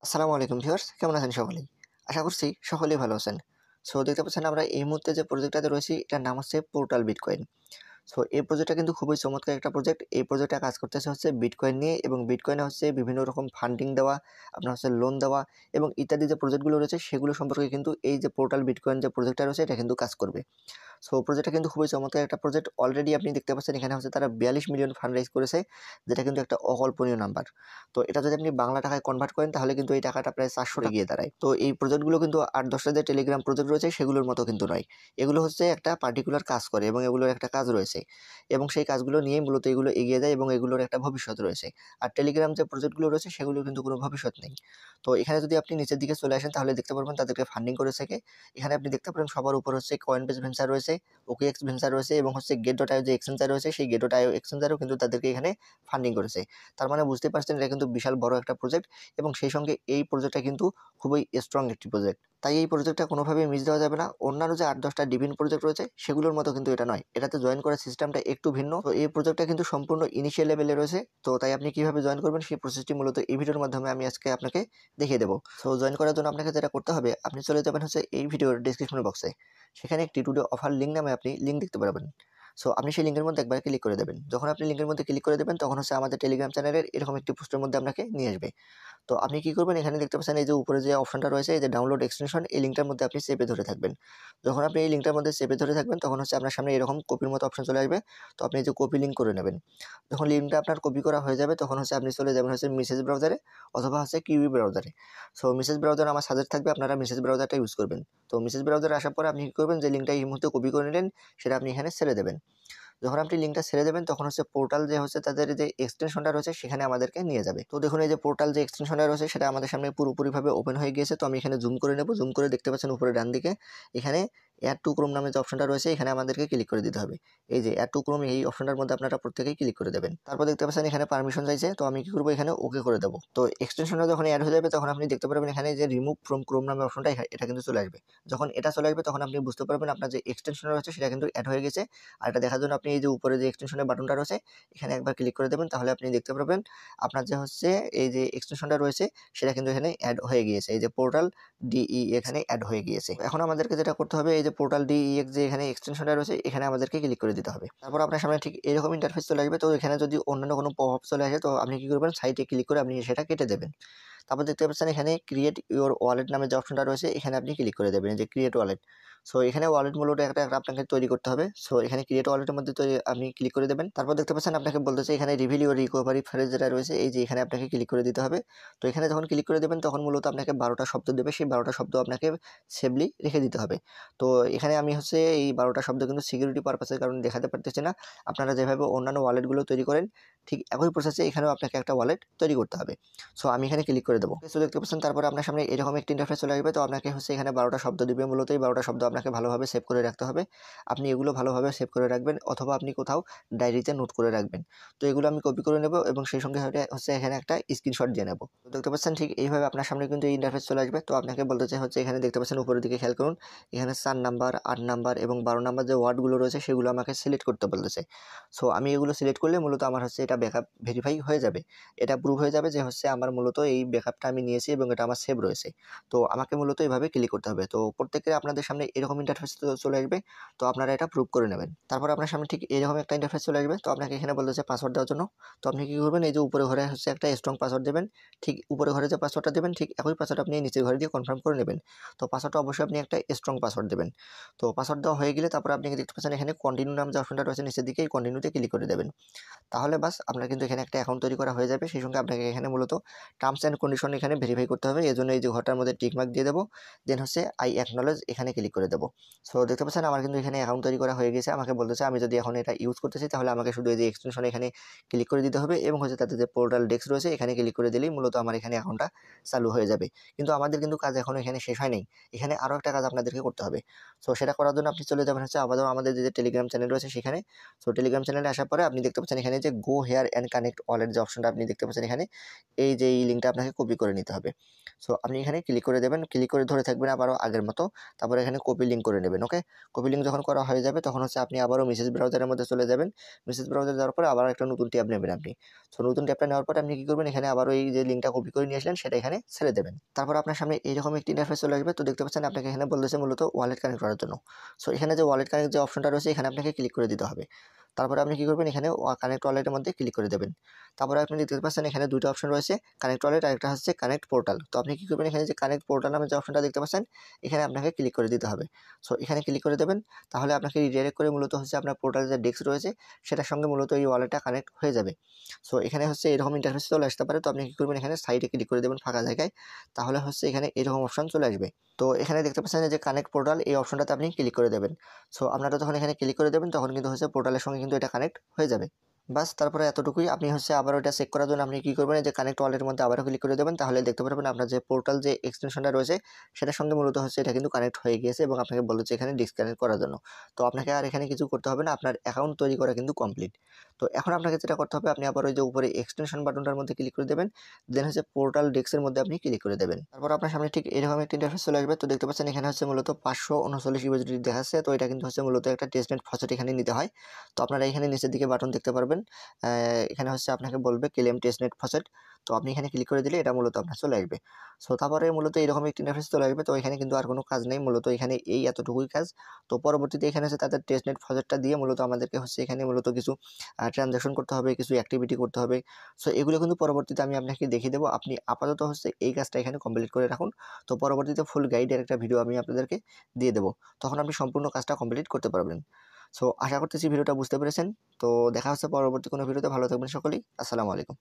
আসসালামু আলাইকুম ভিউয়ার্স, কেমন আছেন সকলেই? আশা করছি সকলেই ভালো আছেন। সো দেখতে পাচ্ছেন আমরা এই মুহূর্তে যে প্রজেক্টটাতে রয়েছি এটার নাম হচ্ছে পোর্টাল বিটকয়েন। সো এই প্রজেক্টটা কিন্তু খুবই চমৎকার একটা প্রজেক্ট। এই প্রজেক্টটা কাজ করতেছে হচ্ছে বিটকয়েন নিয়ে এবং বিটকয়েনে হচ্ছে বিভিন্ন রকম ফান্ডিং দেওয়া, আপনার হচ্ছে লোন দেওয়া এবং ইত্যাদি যে প্রজেক্টগুলো রয়েছে সেগুলো সম্পর্কে কিন্তু এই যে পোর্টাল বিটকয়েন যে প্রজেক্টটা রয়েছে এটা কিন্তু কাজ করবে। সো প্রজেক্টটা কিন্তু খুবই চমৎকার একটা প্রজেক্ট। অলরেডি আপনি দেখতে পাচ্ছেন এখানে হচ্ছে তারা ৪২ মিলিয়ন ফান্ড রাইজ করেছে, যেটা কিন্তু একটা অকল্পনীয় নাম্বার। তো এটা যদি আপনি বাংলা টাকায় কনভার্ট করেন তাহলে কিন্তু এই টাকাটা প্রায় ৪০০ টাকায় গিয়ে দাঁড়ায়। তো এই প্রজেক্টগুলো কিন্তু ৮-১০টা যে টেলিগ্রাম প্রজেক্ট রয়েছে সেগুলোর মতো কিন্তু নয়। এগুলো হচ্ছে একটা পার্টিকুলার কাজ করে এবং এগুলোর একটা কাজ রয়েছে এবং সেই কাজগুলো নিয়েই মূলত এগুলো এগিয়ে যায় এবং এগুলোর একটা ভবিষ্যৎ রয়েছে। আর টেলিগ্রাম যে প্রজেক্টগুলো রয়েছে সেগুলোর কিন্তু কোনো ভবিষ্যৎ নেই। তো এখানে যদি আপনি নিচের দিকে চলে আসেন তাহলে দেখতে পারবেন তাদেরকে ফান্ডিং করেছে কে। এখানে আপনি দেখতে পারেন সবার উপর হচ্ছে কয়েনবেস ভেঞ্চার রয়েছে, OKX ভেঞ্চার রয়েছে এবং হচ্ছে Gate.io যে এক্সচেঞ্জার রয়েছে সেই Gate.io এক্সচেঞ্জারও কিন্তু তাদেরকে এখানে ফান্ডিং করেছে। তার মানে বুঝতেই পারছেন এটা কিন্তু বিশাল বড় একটা প্রজেক্ট এবং সেই সঙ্গে এই প্রজেক্টটা কিন্তু খুবই স্ট্রং একটি প্রজেক্ট। তাই এই প্রজেক্টটা কোনোভাবেই মিস দেওয়া যাবে না। অন্যান্য যে ৮-১০টা ডিভিন প্রজেক্ট রয়েছে সেগুলোর মতো কিন্তু এটা নয়। এটাতে জয়েন করার সিস্টেমটা একটু ভিন্ন। তো এই প্রজেক্টটা কিন্তু সম্পূর্ণ ইনিশিয়াল লেভেলে রয়েছে। তো তাই আপনি কিভাবে জয়েন করবেন সেই প্রসেসটি মূলত এই ভিডিওর মাধ্যমে আমি আজকে আপনাকে দেখিয়ে দেব। সো জয়েন করার জন্য আপনাকে যেটা করতে হবে, আপনি চলে যাবেন হচ্ছে এই ভিডিওর ডেসক্রিপশন বক্সে। সেখানে একটি টুডে অফার লিঙ্ক নামে আপনি লিঙ্ক দেখতে পারবেন। সো আপনি সেই লিঙ্কের মধ্যে একবার ক্লিক করে দেবেন। যখন আপনি লিঙ্কের মধ্যে ক্লিক করে দেবেন তখন হচ্ছে আমাদের টেলিগ্রাম চ্যানেলের এরকম একটি পোস্টের মধ্যে আপনাকে নিয়ে আসবে। তো আপনি কি করবেন, এখানে দেখতে পাচ্ছেন এই যে উপরে যে অপশনটা রয়েছে এই যে ডাউনলোড এক্সটেনশন, এই লিঙ্কটার মধ্যে আপনি চেপে ধরে থাকবেন। যখন আপনি এই লিঙ্কটার মধ্যে চেপে ধরে থাকবেন তখন হচ্ছে আপনার সামনে এরকম কপির মতো অপশন চলে আসবে। তো আপনি এই যে কপি লিঙ্ক করে নেবেন। যখন লিঙ্কটা আপনার কপি করা হয়ে যাবে তখন হচ্ছে আপনি চলে যাবেন হচ্ছে মেসেজ ব্রাউজারে অথবা হচ্ছে কিউই ব্রাউজারে। সো মেসেজ ব্রাউজার আমার সাজেস্ট থাকবে আপনারা মেসেজ ব্রাউজারটা ইউজ করবেন। তো মেসেজ ব্রাউজারে আসার পরে আপনি কি করবেন, যে লিঙ্কটা এই মুহূর্তে কপি করে নিলেন সেটা আপনি এখানে ছেড়ে দেবেন। যখন আপনি লিঙ্কটা ছেড়ে দেবেন তখন হচ্ছে পোর্টাল যে হচ্ছে তাদের যে এক্সটেনশনটা রয়েছে সেখানে আমাদেরকে নিয়ে যাবে। তো দেখুন এই যে পোর্টাল যে এক্সটেনশনটা রয়েছে সেটা আমাদের সামনে পুরোপুরিভাবে ওপেন হয়ে গিয়েছে। তো আমি এখানে জুম করে নেব। জুম করে দেখতে পাচ্ছেন উপরে ডান দিকে এখানে অ্যাড টু ক্রোম নামে যে অপশনটা রয়েছে এখানে আমাদেরকে ক্লিক করে দিতে হবে। এই যে অ্যাড টু ক্রোম, এই অপশনটার মধ্যে আপনারা প্রত্যেকেই ক্লিক করে দেবেন। তারপর দেখতে পাচ্ছেন এখানে পারমিশন চাইছে, তো আমি কি করবো, এখানে ওকে করে দেবো। তো এক্সটেনশনটা যখন অ্যাড হয়ে যাবে তখন আপনি দেখতে পারবেন এখানে যে রিমুভ ফ্রম ক্রোম নামে অপশনটা এটা কিন্তু চলে আসবে। যখন এটা চলে আসবে তখন আপনি বুঝতে পারবেন আপনার যে এক্সটেনশন রয়েছে সেটা কিন্তু অ্যাড হয়ে গেছে। আর এটা দেখার জন্য আপনি এই যে উপরে যে এক্সটেনশনের বাটনটা রয়েছে এখানে একবার ক্লিক করে দেবেন, তাহলে আপনি দেখতে পারবেন আপনার যে হচ্ছে এই যে এক্সটেনশনটা রয়েছে সেটা কিন্তু এখানে অ্যাড হয়ে গিয়েছে। এই যে পোর্টাল ডিই এখানে অ্যাড হয়ে গিয়েছে। এখন আমাদেরকে যেটা করতে হবে, এই যে পোর্টাল ডিইএক্স যে এখানে এক্সটেনশনটা রয়েছে এখানে আমাদেরকে ক্লিক করে দিতে হবে। তারপর আপনার সামনে ঠিক এরকম ইন্টারফেস চলে আসবে। তো এখানে যদি অন্যান্য কোনো পপআপ চলে আসে তো আপনি কি করবেন, সাইটে ক্লিক করে আপনি সেটা কেটে দেবেন। তারপর দেখতে পাচ্ছেন এখানে ক্রিয়েট ইউর ওয়ালেট নামে যে অপশনটা রয়েছে এখানে আপনি ক্লিক করে দেবেন, এই যে ক্রিয়েট ওয়ালেট। সো এখানে ওয়ালেট মূলত একটা আপনাকে তৈরি করতে হবে। সো এখানে ক্রিয়েট ওয়ালেটের মধ্যে আপনি ক্লিক করে দেবেন। তারপর দেখতে পাচ্ছেন আপনাকে বলতেছে এখানে রিভিল ইউর রিকভারি ফ্রেজ যেটা রয়েছে এই যে এখানে আপনাকে ক্লিক করে দিতে হবে। তো এখানে যখন ক্লিক করে দেবেন তখন মূলত আপনাকে 12টা শব্দ দেবে, সেই 12টা শব্দ আপনাকে সেভলি রেখে দিতে হবে। তো এখানে আমি হচ্ছে এই 12টা শব্দ কিন্তু সিকিউরিটি পারপাসের কারণে দেখাতে পারতেছি না। আপনারা যেভাবে অন্যান্য ওয়ালেটগুলো তৈরি করেন ঠিক একই প্রসেসে এখানেও আপনাকে একটা ওয়ালেট তৈরি করতে হবে। সো আমি এখানে ক্লিক করে দেবো। সো দেখতে পাচ্ছেন তারপরে আপনার সামনে এরকম একটি ইন্টারফেস চলে আসবে। তো আপনাকে হচ্ছে এখানে 12টা শব্দ দিবে, মূলত এই 12টা শব্দ আপনাকে ভালোভাবে সেভ করে রাখতে হবে। আপনি এগুলো ভালোভাবে সেভ করে রাখবেন অথবা আপনি কোথাও ডায়েরিতে নোট করে রাখবেন। তো এগুলো আমি কপি করে নেব এবং সেই সঙ্গে হচ্ছে এখানে একটা স্ক্রিনশট দিয়ে নেব। তো দেখতে পাচ্ছেন ঠিক এইভাবে আপনার সামনে কিন্তু এই ইন্টারফেস চলে আসবে। তো আপনাকে বলতে চাই হচ্ছে এখানে দেখতে পাচ্ছেন উপরের দিকে খেয়াল করুন, এখানে 4 নাম্বার, 8 নাম্বার এবং 12 নাম্বার যে ওয়ার্ডগুলো রয়েছে সেগুলো আমাকে সিলেক্ট করতে বলতেছে। সো আমি এগুলো সিলেক্ট করলে মূলত আমার হচ্ছে এটা ব্যাকআপ ভেরিফাই হয়ে যাবে। এটা প্রুভ হয়ে যাবে যে হচ্ছে আমার মূলত এই ব্যাকআপটা আমি নিয়েছি এবং এটা আমার সেভ রয়েছে। তো আমাকে মূলত এভাবে ক্লিক করতে হবে। তো প্রত্যেকের আপনাদের সামনে এরকম ইন্টারফেস চলে আসবে। তো আপনারা এটা প্রুভ করে নেবেন। তারপর আপনার সামনে ঠিক এরকম একটা ইন্টারফেস চলে আসবে। তো আপনাকে এখানে বলতেছে পাসওয়ার্ড দেওয়ার জন্য। তো আপনি কি করবেন, এই যে উপরে ঘরে হচ্ছে একটা স্ট্রং পাসওয়ার্ড দেবেন। ঠিক উপরে ঘরে যে পাসওয়ার্ডটা দেবেন ঠিক একই পাসওয়ার্ড আপনি নিচের ঘরে দিয়ে কনফার্ম করে নেবেন। তো পাসওয়ার্ডটা অবশ্যই আপনি একটা স্ট্রং পাসওয়ার্ড দেবেন। তো পাসওয়ার্ড দেওয়া হয়ে গেলে তারপর আপনি দেখতে পাচ্ছেন এখানে কন্টিনিউ নাম যে অপশনটা রয়েছে নিচের দিকে এই কন্টিনিউতে ক্লিক করে দেবেন। তাহলে বাস আপনার কিন্তু এখানে একটা অ্যাকাউন্ট তৈরি করা হয়ে যাবে। সেই সঙ্গে আপনাকে এখানে মূলত টার্মস অ্যান্ড কন্ডিশন এখানে ভেরিফাই করতে হবে। এজন্য এই যে ঘরটার মধ্যে টিক মার্ক দিয়ে দেবো। দেন হচ্ছে আই অ্যাকনলেজ এখানে ক্লিক করে দেবো। সো দেখতে পাচ্ছেন আমার কিন্তু এখানে অ্যাকাউন্ট তৈরি করা হয়ে গেছে। আমাকে বলতেছে আমি যদি এখন এটা ইউজ করতেছি তাহলে আমাকে শুধু এই যে এক্সটেনশন এখানে ক্লিক করে দিতে হবে এবং হচ্ছে তাতে যে পোর্টাল ডেস্ক রয়েছে এখানে ক্লিক করে দিলেই মূলত আমার এখানে অ্যাকাউন্টটা চালু হয়ে যাবে। কিন্তু আমাদের কিন্তু কাজ এখনো এখানে শেষ হয় নাই। এখানে আরও একটা কাজ আপনাদেরকে করতে হবে। সো সেটা করার জন্য আপনি চলে যাবেন হচ্ছে আবারও আমাদের যে টেলিগ্রাম চ্যানেল রয়েছে সেখানে। সো টেলিগ্রাম চ্যানেলে আসার পরে আপনি দেখতে পাচ্ছেন এখানে যে গো হেয়ার অ্যান্ড কানেক্ট ওয়ালেট যে অপশনটা আপনি দেখতে পাচ্ছেন এখানে, এই যে এই লিঙ্কটা আপনাকে কপি করে নিতে হবে। সো আপনি এখানে ক্লিক করে দেবেন, ক্লিক করে ধরে থাকবেন আবারও আগের মতো, তারপরে এখানে কপি লিঙ্ক করে নেবেন। ওকে, কপি লিঙ্ক যখন করা হয়ে যাবে তখন হচ্ছে আপনি আবারও মেসেজ ব্রাউজারের মধ্যে চলে যাবেন। মেসেজ ব্রাউজার যাওয়ার পরে আবার একটা নতুন ট্যাব নেবেন আপনি। সো নতুন ট্যাবটা নেওয়ার পরে আপনি কী করবেন, এখানে আবারও এই যে লিঙ্কটা কপি করে নিয়ে আসলেন সেটা এখানে ছেড়ে দেবেন। তারপর আপনার সামনে এইরকম একটি ইন্টারফেস চলে আসবে। তো দেখতে পাচ্ছেন আপনাকে এখানে বলতেছে মূলত ওয়ালেট কানেক্ট করার জন্য। সো এখানে যে ওয়ালেট কানেক্ট যে অপশনটা রয়েছে এখানে আপনাকে ক্লিক করে দিতে হবে। তারপরে আপনি কী করবেন, এখানে কানেক্ট ওয়ালেটের মধ্যে ক্লিক করে দেবেন। তারপরে আপনি দেখতে পাচ্ছেন এখানে 2টা অপশন রয়েছে, কানেক্ট ওয়ালেট আর একটা হচ্ছে কানেক্ট পোর্টাল। তো আপনি কী করবেন, এখানে যে কানেক্ট পোর্টাল নামে যে অপশনটা দেখতে পাচ্ছেন এখানে আপনাকে ক্লিক করে দিতে হবে। সো এখানে ক্লিক করে দেবেন, তাহলে আপনাকে রিডাইরেক্ট করে মূলত হচ্ছে আপনার পোর্টালের যে ডেস্ক রয়েছে সেটার সঙ্গে মূলত এই ওয়ালেটটা কানেক্ট হয়ে যাবে। সো এখানে হচ্ছে এরকম ইন্টারফেস চলে আসতে পারে। তো আপনি কী করবেন, এখানে সাইডে ক্লিক করে দেবেন ফাঁকা জায়গায়, তাহলে হচ্ছে এখানে এরকম অপশন চলে আসবে। তো এখানে দেখতে পাচ্ছেন যে কানেক্ট পোর্টাল এই অপশনটাতে আপনি ক্লিক করে দেবেন। সো আপনারা যখন এখানে ক্লিক করে দেবেন তখন কিন্তু হচ্ছে পোর্টালের সঙ্গে কিন্তু এটা কানেক্ট হয়ে যাবে। বাস তারপরে এতটুকুই। আপনি হচ্ছে আবার ওটা চেক করার জন্য আপনি কী করবেন, এই যে কানেক্ট ওয়ালেটের মধ্যে আবারও ক্লিক করে দেবেন, তাহলে দেখতে পারবেন আপনার যে পোর্টাল যে এক্সটেনশনটা রয়েছে সেটার সঙ্গে মূলত হচ্ছে এটা কিন্তু কানেক্ট হয়ে গিয়েছে এবং আপনাকে বলেছে এখানে ডিসকানেক্ট করার জন্য। তো আপনাকে আর এখানে কিছু করতে হবে না, আপনার অ্যাকাউন্ট তৈরি করা কিন্তু কমপ্লিট। তো এখন আপনাকে যেটা করতে হবে, আপনি আবার ওই যে উপরে এক্সটেনশন বাটনটার মধ্যে ক্লিক করে দেবেন, দেন হচ্ছে পোর্টাল ডেস্কের মধ্যে আপনি ক্লিক করে দেবেন। তারপর আপনার সামনে ঠিক এরকম একটা ইন্টারফেস চলে আসবে। তো দেখতে পাচ্ছেন এখানে হচ্ছে মূলত 539 ইউএসডি দেখাচ্ছে। তো এটা কিন্তু হচ্ছে মূলত একটা টেস্টনেট ফসেট এখানে নিতে হয়। তো আপনারা এখানে নিচের দিকে বাটন দেখতে পারবেন, এখানে হচ্ছে আপনাকে বলবে ক্লেম টেস্টনেট ফসেট। তো আপনি এখানে ক্লিক করে দিলে এটা মূলত আপনার চলে আসবে। সো তারপরে মূলত এরকম একটি ইন্টারফেস চলে আসবে। তো এখানে কিন্তু আর কোনো কাজ নেই, মূলত এখানে এই এতটুকুই কাজ। তো পরবর্তীতে এখানে হচ্ছে তাদের টেস্টনেট ফসেটটা দিয়ে মূলত আমাদেরকে হচ্ছে এখানে মূলত কিছু ট্রানজাকশন করতে হবে, কিছু অ্যাক্টিভিটি করতে হবে। সো এগুলো কিন্তু পরবর্তীতে আমি আপনাকে দেখিয়ে দেবো। আপনি আপাতত হচ্ছে এই কাজটা এখানে কমপ্লিট করে রাখুন। তো পরবর্তীতে ফুল গাইডের একটা ভিডিও আমি আপনাদেরকে দিয়ে দেবো। তখন আপনি সম্পূর্ণ কাজটা কমপ্লিট করতে পারবেন। সো আশা করতেছি ভিডিওটা বুঝতে পেরেছেন। তো দেখা হচ্ছে পরবর্তী কোনো ভিডিওতে। ভালো থাকবেন সকলেই। আসসালামু আলাইকুম।